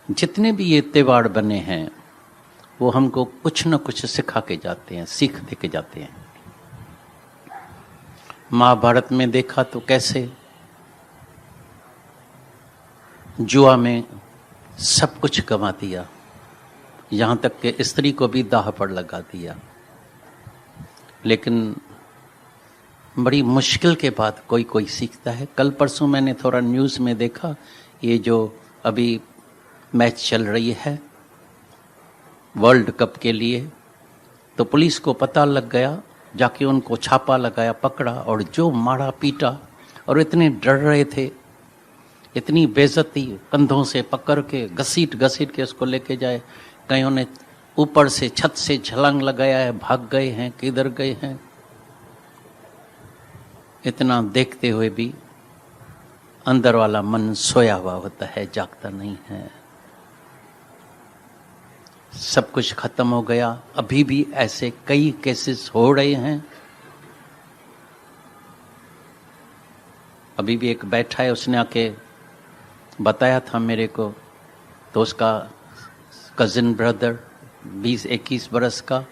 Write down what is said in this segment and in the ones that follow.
जितने भी ये त्योहार बने हैं वो हमको कुछ न कुछ सिखा के जाते हैं, सीख दे के जाते हैं। महाभारत में देखा तो कैसे जुआ में सब कुछ गंवा दिया, यहाँ तक कि स्त्री को भी दाह पर लगा दिया। लेकिन बड़ी मुश्किल के बाद कोई कोई सीखता है। कल परसों मैंने थोड़ा न्यूज़ में देखा, ये जो अभी मैच चल रही है वर्ल्ड कप के लिए, तो पुलिस को पता लग गया, जाके उनको छापा लगाया, पकड़ा और जो मारा पीटा, और इतने डर रहे थे, इतनी बेइज्जती, कंधों से पकड़ के घसीट घसीट के उसको लेके जाए। कईयों ने ऊपर से छत से छलांग लगाया है, भाग गए हैं, किधर गए हैं। इतना देखते हुए भी अंदर वाला मन सोया हुआ होता है, जागता नहीं है। सब कुछ खत्म हो गया। अभी भी ऐसे कई केसेस हो रहे हैं। अभी भी एक बैठा है, उसने आके बताया था मेरे को, तो उसका कजिन ब्रदर 20-21 बरस का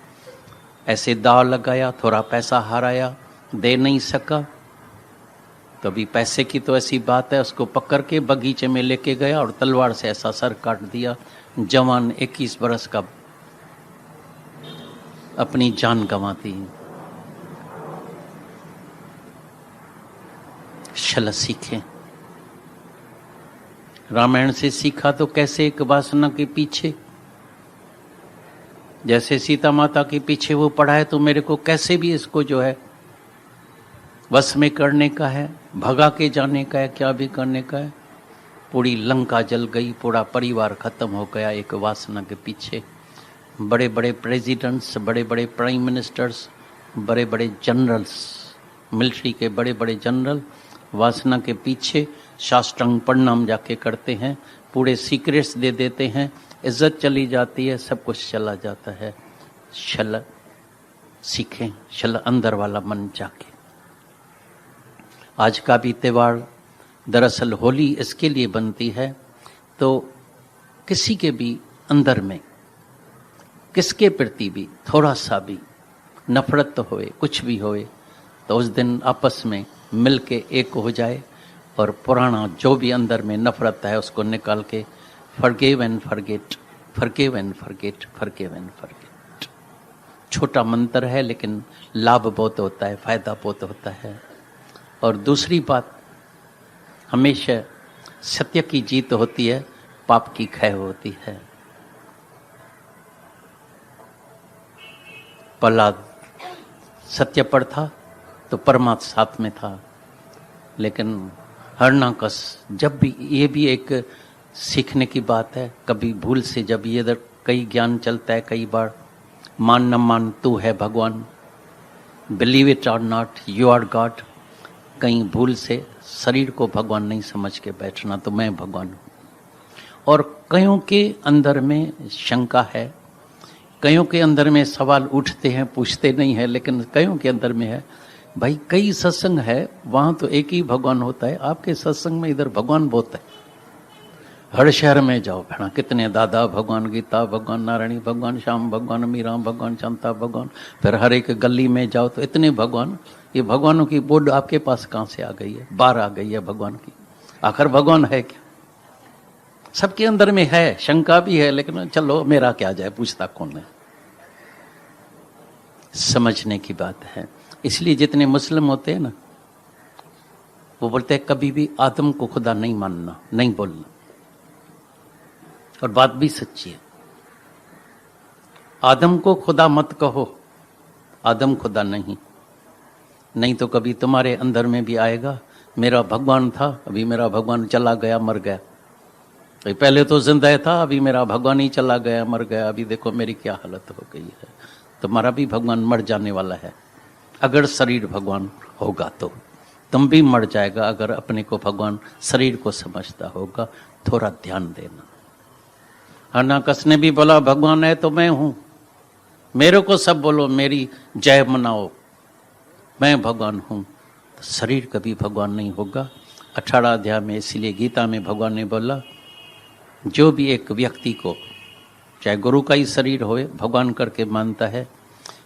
ऐसे दाव लगाया, थोड़ा पैसा हाराया, दे नहीं सका, तो अभी पैसे की तो ऐसी बात है, उसको पकड़ के बगीचे में लेके गया और तलवार से ऐसा सर काट दिया। जवान 21 बरस का अपनी जान गंवाती। चल सीखें, रामायण से सीखा तो कैसे एक वासना के पीछे, जैसे सीता माता के पीछे वो पड़ा है, तो मेरे को कैसे भी इसको जो है वश में करने का है, भगा के जाने का है, क्या भी करने का है। पूरी लंका जल गई, पूरा परिवार खत्म हो गया एक वासना के पीछे। बड़े बड़े प्रेसिडेंट्स, बड़े बड़े प्राइम मिनिस्टर्स, बड़े बड़े जनरल्स, मिलिट्री के बड़े बड़े जनरल वासना के पीछे साष्टांग प्रणाम जाके करते हैं, पूरे सीक्रेट्स दे देते हैं, इज्जत चली जाती है, सब कुछ चला जाता है। चल सीखें, चल अंदर वाला मन जाके। आज का भी त्योहार दरअसल होली इसके लिए बनती है, तो किसी के भी अंदर में किसके प्रति भी थोड़ा सा भी नफरत तो होए, कुछ भी होए, तो उस दिन आपस में मिल के एक हो जाए और पुराना जो भी अंदर में नफरत है उसको निकाल के forgive and forget, forgive and forget, forgive and forget. छोटा मंत्र है लेकिन लाभ बहुत होता है, फायदा बहुत होता है। और दूसरी बात, हमेशा सत्य की जीत होती है, पाप की क्षय होती है। प्रहलाद सत्य पर था तो परमात्मा साथ में था, लेकिन हरणाकस, जब भी, ये भी एक सीखने की बात है, कभी भूल से जब ये इधर कई ज्ञान चलता है, कई बार मान न मान तू है भगवान, बिलीव इट और नॉट यू आर गॉड, कहीं भूल से शरीर को भगवान नहीं समझ के बैठना, तो मैं भगवान हूँ। और कईयों के अंदर में शंका है, कईयों के अंदर में सवाल उठते हैं, पूछते नहीं है, लेकिन कईयों के अंदर में है, भाई कई सत्संग है, वहाँ तो एक ही भगवान होता है, आपके सत्संग में इधर भगवान बहुत है। हर शहर में जाओ भेड़ा, कितने दादा भगवान, गीता भगवान, नारायणी भगवान, श्याम भगवान, मीरा भगवान, शांता भगवान, फिर हर एक गली में जाओ तो इतने भगवान। ये भगवानों की बोर्ड आपके पास कहाँ से आ गई है? बार आ गई है भगवान की। आखिर भगवान है क्या? सबके अंदर में है, शंका भी है, लेकिन चलो मेरा क्या जाए, पूछता कौन है। समझने की बात है। इसलिए जितने मुस्लिम होते हैं ना, वो बोलते हैं कभी भी आदम को खुदा नहीं मानना, नहीं बोलना, और बात भी सच्ची है। आदम को खुदा मत कहो, आदम खुदा नहीं, नहीं तो कभी तुम्हारे अंदर में भी आएगा, मेरा भगवान था, अभी मेरा भगवान चला गया, मर गया। पहले तो जिंदा था, अभी मेरा भगवान ही चला गया, मर गया, अभी देखो मेरी क्या हालत हो गई है। तुम्हारा भी भगवान मर जाने वाला है। अगर शरीर भगवान होगा तो तुम भी मर जाएगा, अगर अपने को भगवान शरीर को समझता होगा। थोड़ा ध्यान देना। हरणाकस ने भी बोला भगवान है तो मैं हूं, मेरे को सब बोलो, मेरी जय मनाओ, मैं भगवान हूं। तो शरीर कभी भगवान नहीं होगा। 18 अध्याय में, इसलिए गीता में भगवान ने बोला जो भी एक व्यक्ति को, चाहे गुरु का ही शरीर हो, भगवान करके मानता है,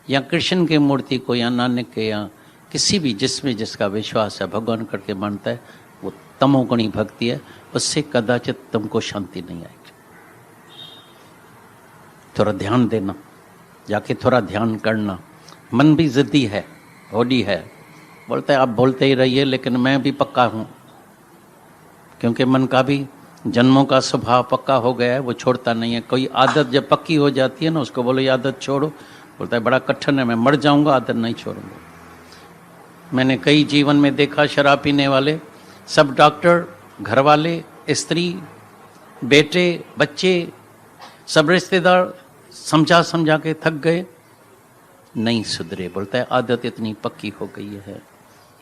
या कृष्ण के मूर्ति को, या नानक के, या किसी भी जिसमें जिसका विश्वास है भगवान करके मानता है, वो तमोगुणी भक्ति है। उससे कदाचित तुमको शांति नहीं आएगी। थोड़ा ध्यान देना, जाके थोड़ा ध्यान करना। मन भी जिद्दी है, होडी है, बोलता है आप बोलते ही रहिए, लेकिन मैं भी पक्का हूँ, क्योंकि मन का भी जन्मों का स्वभाव पक्का हो गया है, वो छोड़ता नहीं है। कोई आदत जब पक्की हो जाती है ना, उसको बोलो ये आदत छोड़ो, बोलता है बड़ा कठिन है, मैं मर जाऊंगा, आदत नहीं छोड़ूंगा। मैंने कई जीवन में देखा, शराब पीने वाले सब डॉक्टर, घर वाले, स्त्री, बेटे, बच्चे, सब रिश्तेदार समझा समझा के थक गए, नहीं सुधरे। बोलता है आदत इतनी पक्की हो गई है।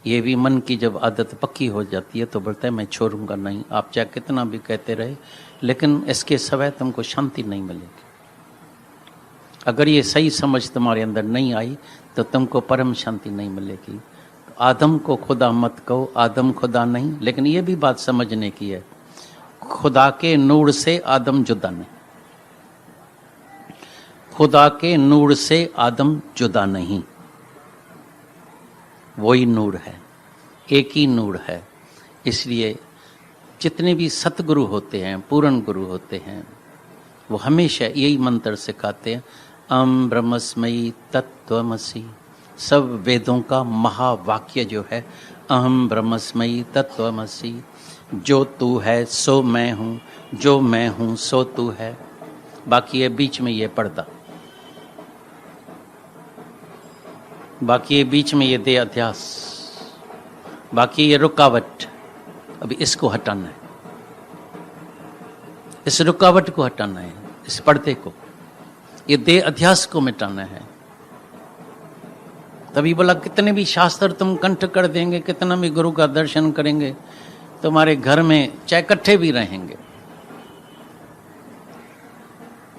ये भी मन की जब आदत पक्की हो जाती है तो बोलता है मैं छोड़ूंगा नहीं। आप चाहे कितना भी कहते रहे, लेकिन इसके सिवाय तुमको शांति नहीं मिलेगी। अगर ये सही समझ तुम्हारे अंदर नहीं आई तो तुमको परम शांति नहीं मिलेगी। आदम को खुदा मत कहो, आदम खुदा नहीं। लेकिन ये भी बात समझने की है, खुदा के नूर से आदम जुदा नहीं, खुदा के नूर से आदम जुदा नहीं, वही नूर है, एक ही नूर है। इसलिए जितने भी सतगुरु होते हैं, पूर्ण गुरु होते हैं, वो हमेशा यही मंत्र सिखाते हैं, अहम ब्रह्मस्मयी तत्त्वमसि। सब वेदों का महावाक्य जो है, अहम ब्रह्मस्मयी तत्त्वमसि, जो तू है सो मैं हूँ, जो मैं हूँ सो तू है। बाकी ये बीच में ये पर्दा, बाकी ये बीच में ये देह अध्यास, बाकी ये रुकावट, अभी इसको हटाना है, इस रुकावट को हटाना है, इस पर्दे को, ये देह अध्यास को मिटाना है। तभी बोला कितने भी शास्त्र तुम कंठ कर देंगे, कितना भी गुरु का दर्शन करेंगे, तुम्हारे घर में चाहे इकट्ठे भी रहेंगे,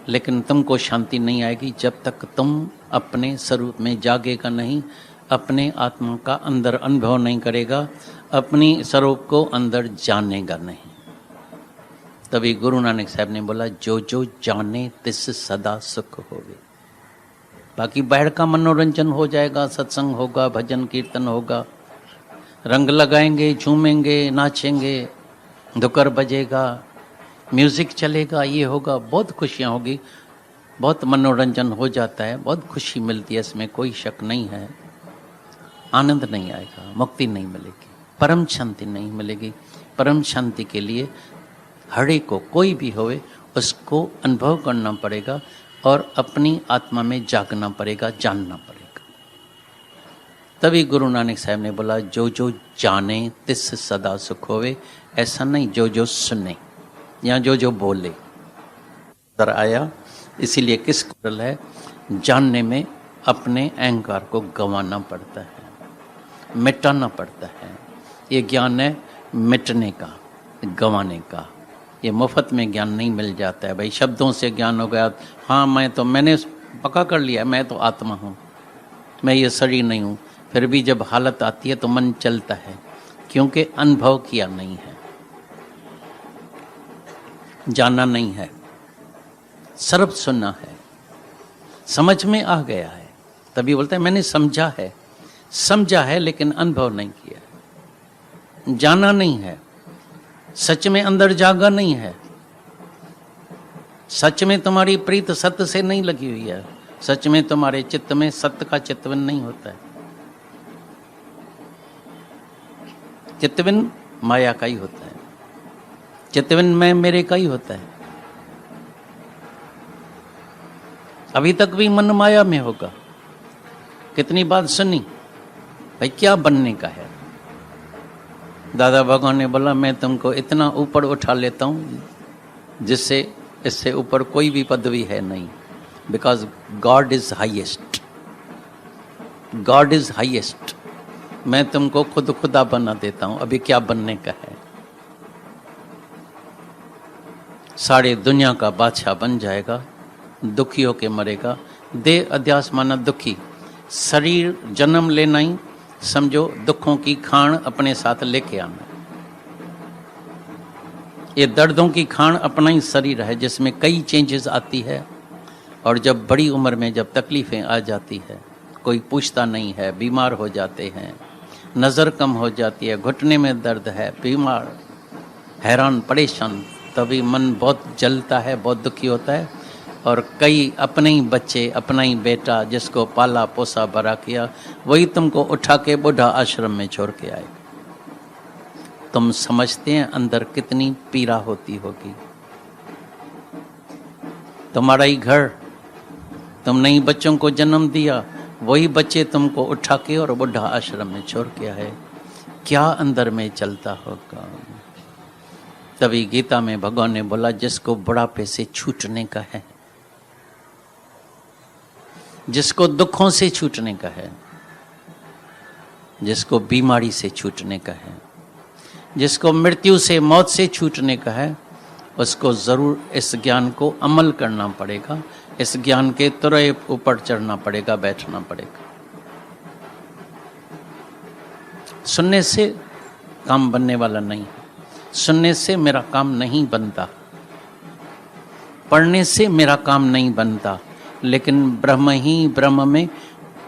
लेकिन तुमको शांति नहीं आएगी जब तक तुम अपने स्वरूप में जागेगा नहीं, अपने आत्मा का अंदर अनुभव नहीं करेगा, अपनी स्वरूप को अंदर जानेगा नहीं। तभी गुरु नानक साहब ने बोला जो जो जाने तिस सदा सुख होवे। बाकी बाहर का मनोरंजन हो जाएगा, सत्संग होगा, भजन कीर्तन होगा, रंग लगाएंगे, झूमेंगे, नाचेंगे, धुकर बजेगा, म्यूजिक चलेगा, ये होगा, बहुत खुशियाँ होगी, बहुत मनोरंजन हो जाता है, बहुत खुशी मिलती है, इसमें कोई शक नहीं है। आनंद नहीं आएगा, मुक्ति नहीं मिलेगी, परम शांति नहीं मिलेगी। परम शांति के लिए हर एक को, कोई भी होवे, उसको अनुभव करना पड़ेगा और अपनी आत्मा में जागना पड़ेगा, जानना पड़ेगा। तभी गुरु नानक साहब ने बोला जो जो जाने तिस सदा सुख होवे। ऐसा नहीं जो जो सुने या जो जो बोले दर आया। इसीलिए किस करल है, जानने में अपने अहंकार को गंवाना पड़ता है, मिटाना पड़ता है। ये ज्ञान है मिटने का, गंवाने का। ये मुफ्त में ज्ञान नहीं मिल जाता है भाई। शब्दों से ज्ञान हो गया, हाँ मैंने पक्का कर लिया, मैं तो आत्मा हूँ, मैं ये शरीर नहीं हूँ। फिर भी जब हालत आती है तो मन चलता है, क्योंकि अनुभव किया नहीं है, जाना नहीं है, सर्व सुना है, समझ में आ गया है। तभी बोलता है मैंने समझा है लेकिन अनुभव नहीं किया, जाना नहीं है, सच में अंदर जागा नहीं है। सच में तुम्हारी प्रीत सत्य से नहीं लगी हुई है, सच में तुम्हारे चित्त में सत्य का चितवन नहीं होता है। चितवन माया का ही होता है, चितवन में मेरे का ही होता है। अभी तक भी मन माया में होगा। कितनी बात सुनी भाई, क्या बनने का है। दादा भगवान ने बोला मैं तुमको इतना ऊपर उठा लेता हूँ जिससे इससे ऊपर कोई भी पदवी है नहीं। Because God is highest, God is highest. मैं तुमको खुद खुदा बना देता हूँ। अभी क्या बनने का है, सारे दुनिया का बादशाह बन जाएगा, दुखी होके मरेगा। देह अध्यास माना दुखी, शरीर जन्म लेना ही समझो दुखों की खान अपने साथ लेके आना। ये दर्दों की खान अपना ही शरीर है जिसमें कई चेंजेस आती है, और जब बड़ी उम्र में जब तकलीफ़ें आ जाती है, कोई पूछता नहीं है, बीमार हो जाते हैं, नज़र कम हो जाती है, घुटने में दर्द है, बीमार, हैरान परेशान, तभी मन बहुत जलता है, बहुत दुखी होता है। और कई अपने ही बच्चे, अपना ही बेटा जिसको पाला पोसा बड़ा किया, वही तुमको उठा के बुढ़ा आश्रम में छोड़ के आएगा। तुम समझते हैं अंदर कितनी पीड़ा होती होगी। तुम्हारा ही घर, तुमने ही बच्चों को जन्म दिया, वही बच्चे तुमको उठा के और बुढ़ा आश्रम में छोड़ के आए, क्या अंदर में चलता होगा। तभी गीता में भगवान ने बोला, जिसको बुढ़ापे से छूटने का है, जिसको दुखों से छूटने का है, जिसको बीमारी से छूटने का है, जिसको मृत्यु से, मौत से छूटने का है, उसको जरूर इस ज्ञान को अमल करना पड़ेगा, इस ज्ञान के तुरंत ऊपर चढ़ना पड़ेगा, बैठना पड़ेगा। सुनने से काम बनने वाला नहीं, सुनने से मेरा काम नहीं बनता, पढ़ने से मेरा काम नहीं बनता, लेकिन ब्रह्म ही ब्रह्म में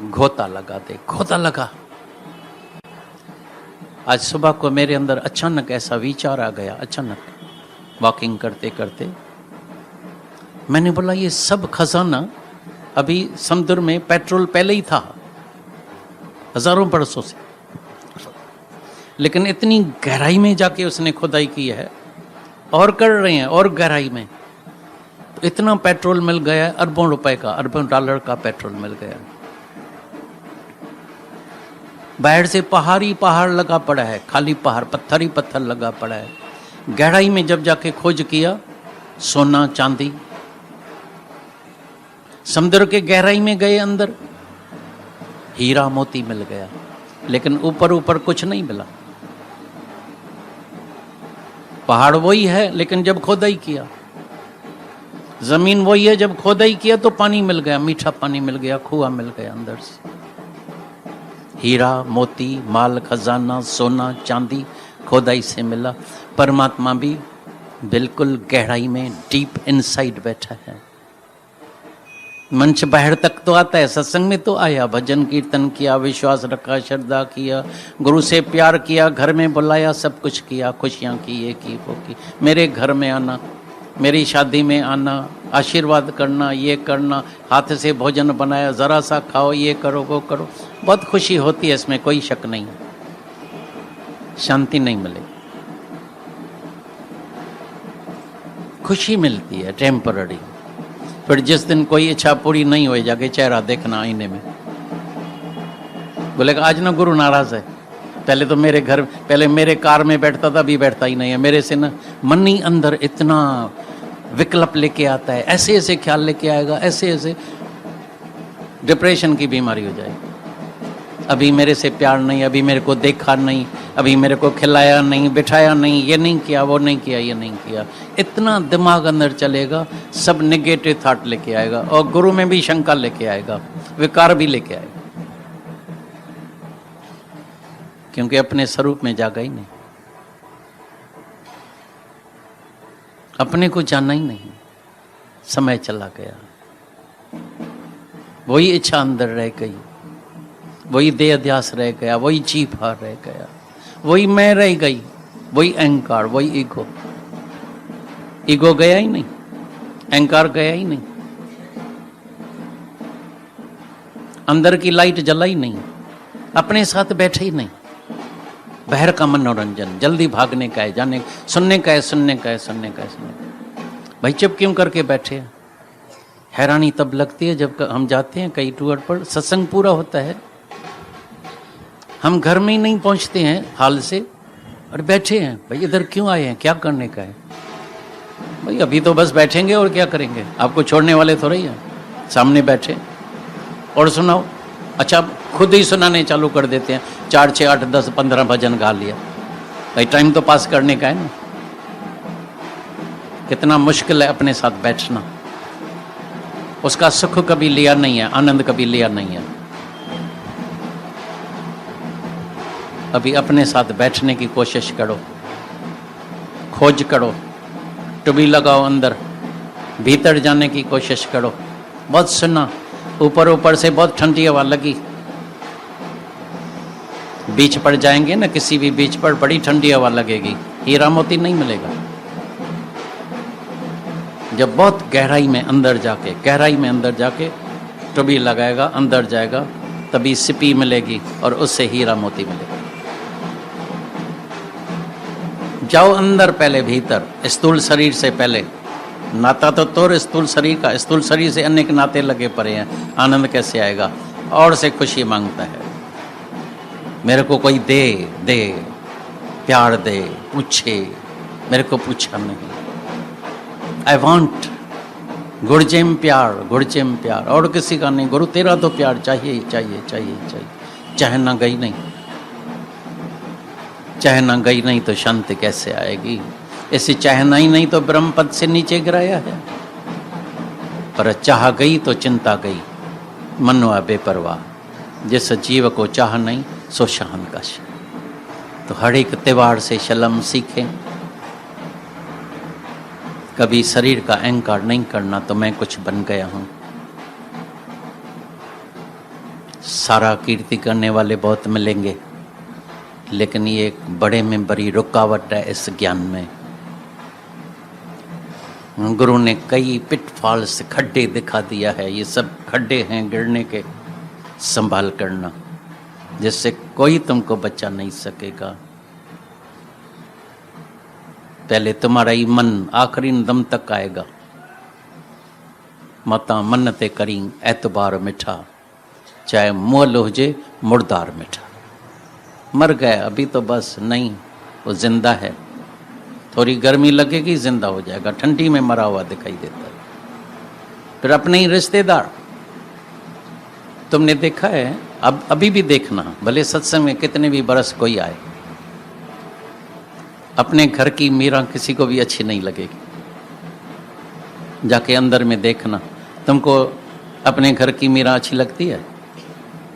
घोता लगा दे, घोता लगा। आज सुबह को मेरे अंदर अचानक ऐसा विचार आ गया, अचानक वॉकिंग करते करते मैंने बोला, ये सब खजाना अभी समुद्र में पेट्रोल पहले ही था हजारों बरसों से, लेकिन इतनी गहराई में जाके उसने खुदाई की है और कर रहे हैं, और गहराई में तो इतना पेट्रोल मिल गया, अरबों रुपए का, अरबों डॉलर का पेट्रोल मिल गया। बाहर से पहाड़ ही पहाड़ लगा पड़ा है, खाली पहाड़, पत्थर ही पत्थर लगा पड़ा है। गहराई में जब जाके खोज किया, सोना चांदी, समुद्र के गहराई में गए अंदर, हीरा मोती मिल गया, लेकिन ऊपर ऊपर कुछ नहीं मिला। पहाड़ वही है, लेकिन जब खोदाई किया, जमीन वही है, जब खोदाई किया तो पानी मिल गया, मीठा पानी मिल गया, कुआं मिल गया अंदर से। हीरा मोती, माल खजाना, सोना चांदी खोदाई से मिला। परमात्मा भी बिल्कुल गहराई में, डीप इनसाइड बैठा है। मंच बाहर तक तो आता है, सत्संग में तो आया, भजन कीर्तन किया, विश्वास रखा, श्रद्धा किया, गुरु से प्यार किया, घर में बुलाया, सब कुछ किया, खुशियां की, ये की वो की, मेरे घर में आना, मेरी शादी में आना, आशीर्वाद करना, ये करना, हाथ से भोजन बनाया, ज़रा सा खाओ, ये करो वो करो, बहुत खुशी होती है, इसमें कोई शक नहीं। शांति नहीं मिले, खुशी मिलती है टेम्पररी, फिर जिस दिन कोई इच्छा पूरी नहीं हो, जाके चेहरा देखना आईने में, बोलेगा आज ना गुरु नाराज है, पहले तो मेरे घर, पहले मेरे कार में बैठता था, अभी बैठता ही नहीं है मेरे से ना। मन ही अंदर इतना विकल्प लेके आता है, ऐसे ऐसे ख्याल लेके आएगा, ऐसे ऐसे डिप्रेशन की बीमारी हो जाएगी। अभी मेरे से प्यार नहीं, अभी मेरे को देखा नहीं, अभी मेरे को खिलाया नहीं, बिठाया नहीं, ये नहीं किया, वो नहीं किया, ये नहीं किया, इतना दिमाग अंदर चलेगा, सब नेगेटिव थॉट लेके आएगा, और गुरु में भी शंका लेके आएगा, विकार भी लेके आएगा, क्योंकि अपने स्वरूप में जागा ही नहीं, अपने को जाना ही नहीं, समय चला गया, वही इच्छा अंदर रह गई, वही देह अध्यास रह गया, वही जीभ हार रह गया, वही मैं रह गई, वही अहंकार, वही ईगो। ईगो गया ही नहीं, अहंकार गया ही नहीं, अंदर की लाइट जला ही नहीं, अपने साथ बैठे ही नहीं। बाहर का मनोरंजन, जल्दी भागने का है, जाने, सुनने का है, सुनने का है, सुनने का है, सुनने का है। भाई चुप क्यों करके बैठे हैं? हैरानी तब लगती है जब हम जाते हैं कई टूर पर, सत्संग पूरा होता है, हम घर में ही नहीं पहुंचते हैं हाल से, और बैठे हैं। भाई इधर क्यों आए हैं, क्या करने का है? भाई अभी तो बस बैठेंगे और क्या करेंगे, आपको छोड़ने वाले थोड़ा ही हैं, सामने बैठे और सुनाओ। अच्छा खुद ही सुनाने चालू कर देते हैं, 4, 6, 8, 10, 15 भजन गा लिया। भाई टाइम तो पास करने का है ना। कितना मुश्किल है अपने साथ बैठना, उसका सुख कभी लिया नहीं है, आनंद कभी लिया नहीं है। अभी अपने साथ बैठने की कोशिश करो, खोज करो, टुबी लगाओ अंदर, भीतर जाने की कोशिश करो। बहुत सुना, ऊपर ऊपर से बहुत ठंडी हवा लगी, बीच पर जाएंगे ना, किसी भी बीच पर बड़ी ठंडी हवा लगेगी, हीरा मोती नहीं मिलेगा। जब बहुत गहराई में अंदर जाके टुबी लगाएगा, अंदर जाएगा, तभी सिपी मिलेगी और उससे हीरा मोती मिलेगा। जाओ अंदर पहले, भीतर, स्थूल शरीर से पहले। नाता तो तोर स्थूल शरीर का, स्थूल शरीर से अनेक नाते लगे पड़े हैं, आनंद कैसे आएगा? और से खुशी मांगता है, मेरे को कोई दे दे, प्यार दे, पूछे, मेरे को पूछा नहीं। आई वॉन्ट गुड़जेम प्यार, और किसी का नहीं। गुरु तेरा तो प्यार चाहिए ही चाहिए, चाहिए चाहिए। चाहे ना गई नहीं तो शांति कैसे आएगी? ऐसे चाहना ही नहीं तो ब्रह्म पद से नीचे गिराया है। पर चाह गई तो चिंता गई, मनवा बेपरवाह। जिस जीव को चाह नहीं सो शहनकश। तो हर एक त्योहार से शलम सीखें। कभी शरीर का अहंकार नहीं करना तो मैं कुछ बन गया हूं। सारा कीर्ति करने वाले बहुत मिलेंगे, लेकिन ये एक बड़े में बड़ी रुकावट है इस ज्ञान में। गुरु ने कई पिटफॉल्स, खड्डे दिखा दिया है। ये सब खड्डे हैं गिरने के, संभाल करना, जिससे कोई तुमको बचा नहीं सकेगा। पहले तुम्हारा ही मन आखिरी दम तक आएगा। माता मन ते करी एतबार मिठा, चाहे मोल होजे मुर्दार मिठा। मर गए अभी तो बस नहीं, वो जिंदा है। थोड़ी गर्मी लगेगी जिंदा हो जाएगा, ठंडी में मरा हुआ दिखाई देता है। फिर अपने ही रिश्तेदार, तुमने देखा है, अब अभी भी देखना, भले सत्संग में कितने भी बरस कोई आए, अपने घर की मीरा किसी को भी अच्छी नहीं लगेगी। जाके अंदर में देखना, तुमको अपने घर की मीरा अच्छी लगती है?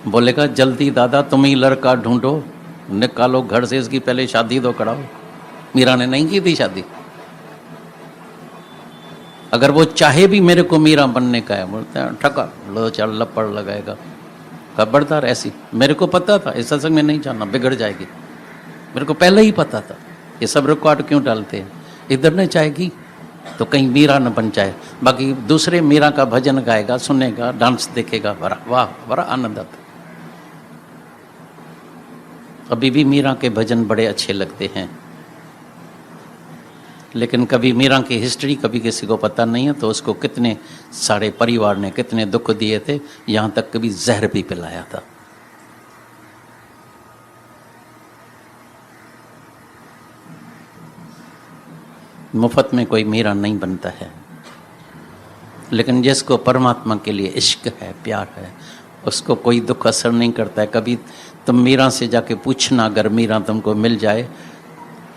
बोलेगा जल्दी दादा तुम ही लड़का ढूंढो, निकालो घर से, इसकी पहले शादी तो कराओ। मीरा ने नहीं की थी शादी। अगर वो चाहे भी मेरे को मीरा बनने का है, बोलते हैं ठका लो चल लपड़ लगाएगा। खबरदार ऐसी, मेरे को पता था इस सत्संग में नहीं जाना, बिगड़ जाएगी। मेरे को पहले ही पता था। ये सब रिकॉर्ड क्यों डालते हैं? इधर नहीं चाहेगी तो कहीं मीरा न बन जाए। बाकी दूसरे मीरा का भजन गाएगा, सुनेगा, डांस देखेगा, वाह बड़ा आनंद आता। अभी भी मीरा के भजन बड़े अच्छे लगते हैं, लेकिन कभी मीरा की हिस्ट्री कभी किसी को पता नहीं है, तो उसको कितने सारे परिवार ने कितने दुख दिए थे, यहाँ तक कभी जहर भी पिलाया था। मुफ्त में कोई मीरा नहीं बनता है, लेकिन जिसको परमात्मा के लिए इश्क है, प्यार है, उसको कोई दुख असर नहीं करता है। कभी तुम मीरा से जाके पूछना, अगर मीरा तुमको मिल जाए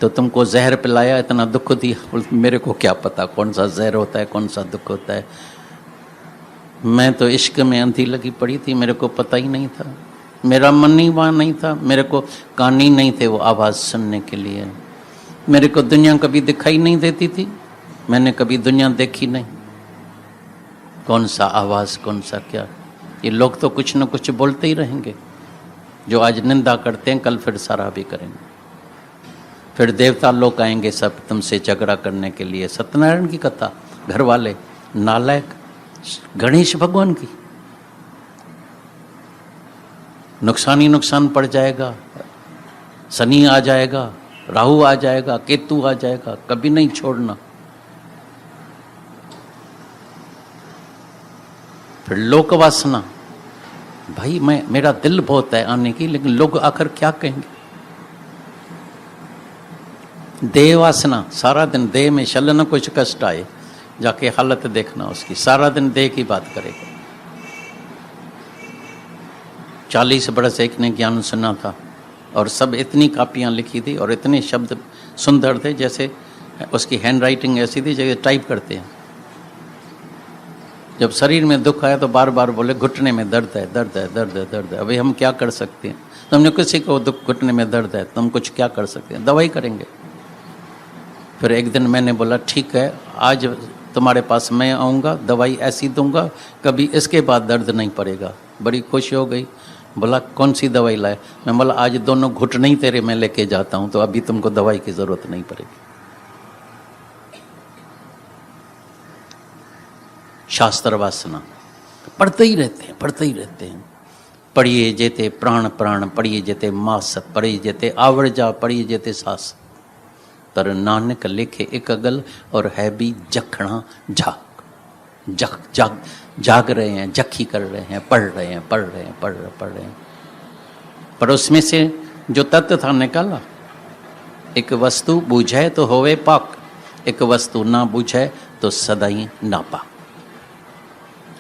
तो तुमको जहर पिलाया, इतना दुख दिया, मेरे को क्या पता कौन सा जहर होता है, कौन सा दुख होता है। मैं तो इश्क में अंधी लगी पड़ी थी, मेरे को पता ही नहीं था, मेरा मन ही वहाँ नहीं था, मेरे को कान ही नहीं थे वो आवाज़ सुनने के लिए। मेरे को दुनिया कभी दिखाई नहीं देती थी, मैंने कभी दुनिया देखी नहीं। कौन सा आवाज़, कौन सा क्या। ये लोग तो कुछ न कुछ बोलते ही रहेंगे। जो आज निंदा करते हैं कल फिर सराहा भी करेंगे। फिर देवता लोग आएंगे सब तुमसे झगड़ा करने के लिए। सत्यनारायण की कथा, घर वाले नालायक, गणेश भगवान की, नुकसान ही नुकसान पड़ जाएगा। शनि आ जाएगा, राहु आ जाएगा, केतु आ जाएगा, कभी नहीं छोड़ना। फिर लोक वासना, भाई मेरा दिल बहुत है आने की, लेकिन लोग आकर क्या कहेंगे। देह वासना, सारा दिन देह में शल न कुछ कष्ट आए, जाके हालत देखना उसकी, सारा दिन देह की बात करेगा। 40 बरस एक ने ज्ञान सुना था और सब इतनी कापियाँ लिखी थी और इतने शब्द सुंदर थे, जैसे उसकी हैंड राइटिंग ऐसी थी जैसे टाइप करते हैं। जब शरीर में दुख आया तो बार बार बोले घुटने में दर्द है, दर्द है, दर्द है, दर्द है। अभी हम क्या कर सकते हैं? तुमने किसी को दुख घुटने में दर्द है, तुम कुछ क्या कर सकते हैं? दवाई करेंगे। फिर एक दिन मैंने बोला ठीक है, आज तुम्हारे पास मैं आऊँगा, दवाई ऐसी दूंगा, कभी इसके बाद दर्द नहीं पड़ेगा। बड़ी खुशी हो गई। बोला कौन सी दवाई लाए? मैं बोला आज दोनों घुटने ही तेरे मैं लेके जाता हूँ, तो अभी तुमको दवाई की ज़रूरत नहीं पड़ेगी। शास्त्र वासना पढ़ते ही रहते हैं, पढ़ते ही रहते हैं। पढ़िए जेते प्राण प्राण, पढ़िए जेते मास, पढ़िए जेते आवड़जा, पढ़िए जेते सास। तर नानक लेखे एक अगल और है भी जखना झाक। जाग रहे हैं, जखी कर रहे हैं, पढ़ रहे हैं, पढ़ रहे हैं, पढ़ रहे हैं। पर उसमें से जो तत्व था निकाला, एक वस्तु बूझे तो होवे पाक, एक वस्तु ना बूझे तो सदाई नापाक।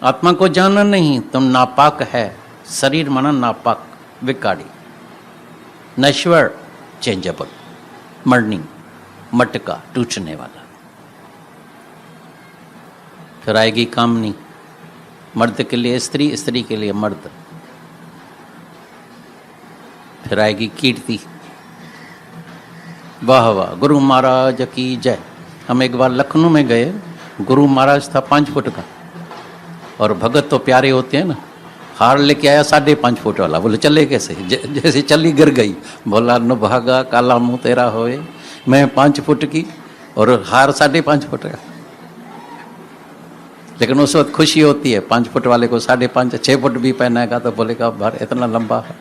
आत्मा को जाना नहीं, तुम नापाक है। शरीर माना नापाक, विकारी, नश्वर, चेंजेबल, मरनी, मटका, टूटने वाला। फिर आएगी कामनी, मर्द के लिए स्त्री, स्त्री के लिए मर्द। फिर आएगी कीर्ति। वाह वाह, गुरु महाराज की जय। हम एक बार लखनऊ में गए, गुरु महाराज था 5 फुट का, और भगत तो प्यारे होते हैं ना, हार लेके आया 5.5 फुट वाला। बोले चले कैसे? जैसे चली गिर गई। बोला न भागा काला मुंह तेरा होए, मैं 5 फुट की और हार 5.5 फुट का। लेकिन उस वक्त खुशी होती है, 5 फुट वाले को 5.5 6 फुट भी पहनाएगा तो बोलेगा भार इतना लंबा है।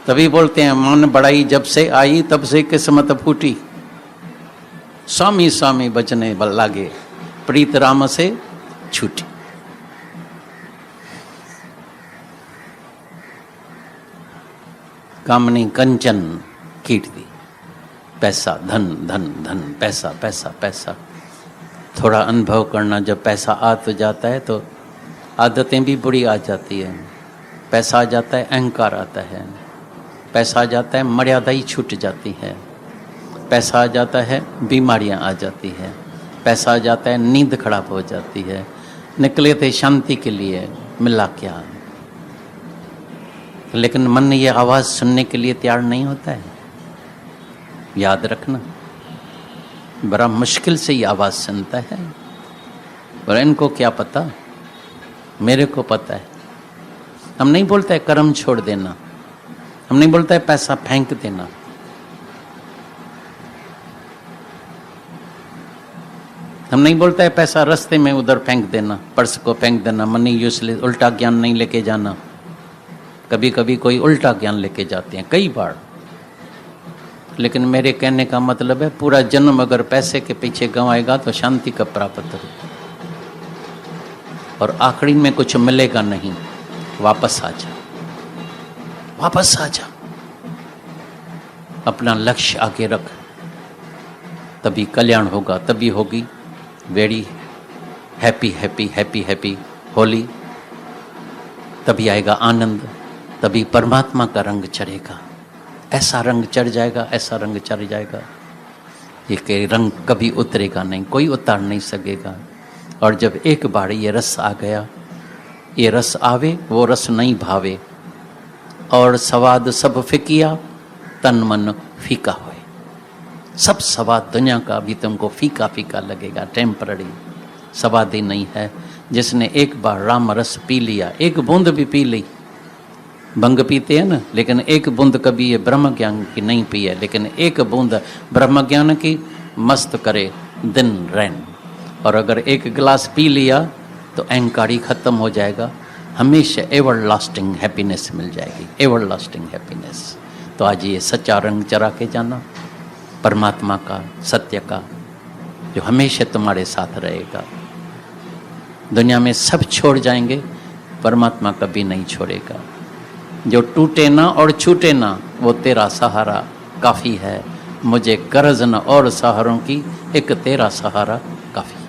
तभी बोलते हैं मन बड़ाई जब से आई तब से किस्मत फूटी, स्वामी स्वामी बचने लागे, प्रीत राम से छूटी। कामनी कंचन कीर्ति, पैसा, धन धन धन, पैसा पैसा पैसा। थोड़ा अनुभव करना, जब पैसा आ तो जाता है तो आदतें भी बुरी आ जाती है। पैसा आ जाता है, अहंकार आता है। पैसा आ जाता है, मर्यादा ही छूट जाती है। पैसा आ जाता है, बीमारियां आ जाती है। पैसा आ जाता है, नींद खराब हो जाती है। निकले थे शांति के लिए, मिला क्या? लेकिन मन ये आवाज़ सुनने के लिए तैयार नहीं होता है। याद रखना, बड़ा मुश्किल से ये आवाज़ सुनता है। और इनको क्या पता, मेरे को पता है। हम नहीं बोलते है कर्म छोड़ देना, हम नहीं बोलते है पैसा फेंक देना। हम नहीं बोलते है पैसा रास्ते में उधर फेंक देना, पर्स को फेंक देना, मनी यूजलेस, उल्टा ज्ञान नहीं लेके जाना। कभी कभी कोई उल्टा ज्ञान लेके जाते हैं, कई बार। लेकिन मेरे कहने का मतलब है, पूरा जन्म अगर पैसे के पीछे गंवाएगा तो शांति कब प्राप्त हो, और आखिरी में कुछ मिलेगा नहीं। वापस आ जा, वापस आ जा, अपना लक्ष्य आगे रख, तभी कल्याण होगा, तभी होगी very happy happy happy happy Holi. तभी आएगा आनंद, तभी परमात्मा का रंग चढ़ेगा। ऐसा रंग चढ़ जाएगा, ऐसा रंग चढ़ जाएगा, ये के रंग कभी उतरेगा नहीं, कोई उतार नहीं सकेगा। और जब एक बार ये रस आ गया, ये रस आवे वो रस नहीं भावे, और स्वाद सब फिकिया तन मन फीका होए। सब स्वाद दुनिया का भी तुमको फीका फीका लगेगा, टेम्पररी, स्वाद ही नहीं है। जिसने एक बार राम रस पी लिया, एक बूंद भी पी ली, भंग पीते हैं ना, लेकिन एक बूंद कभी ये ब्रह्म ज्ञान की नहीं पी है, लेकिन एक बूंद ब्रह्म ज्ञान की मस्त करे दिन रैन। और अगर एक गिलास पी लिया तो अहंकारी खत्म हो जाएगा, हमेशा एवर लास्टिंग हैप्पीनेस मिल जाएगी, एवर लास्टिंग हैप्पीनेस। तो आज ये सच्चा रंग चढ़ा के जाना, परमात्मा का, सत्य का, जो हमेशा तुम्हारे साथ रहेगा। दुनिया में सब छोड़ जाएंगे, परमात्मा कभी नहीं छोड़ेगा। जो टूटे ना और छूटे ना, वो तेरा सहारा काफ़ी है। मुझे गरज न और सहारों की, एक तेरा सहारा काफ़ी।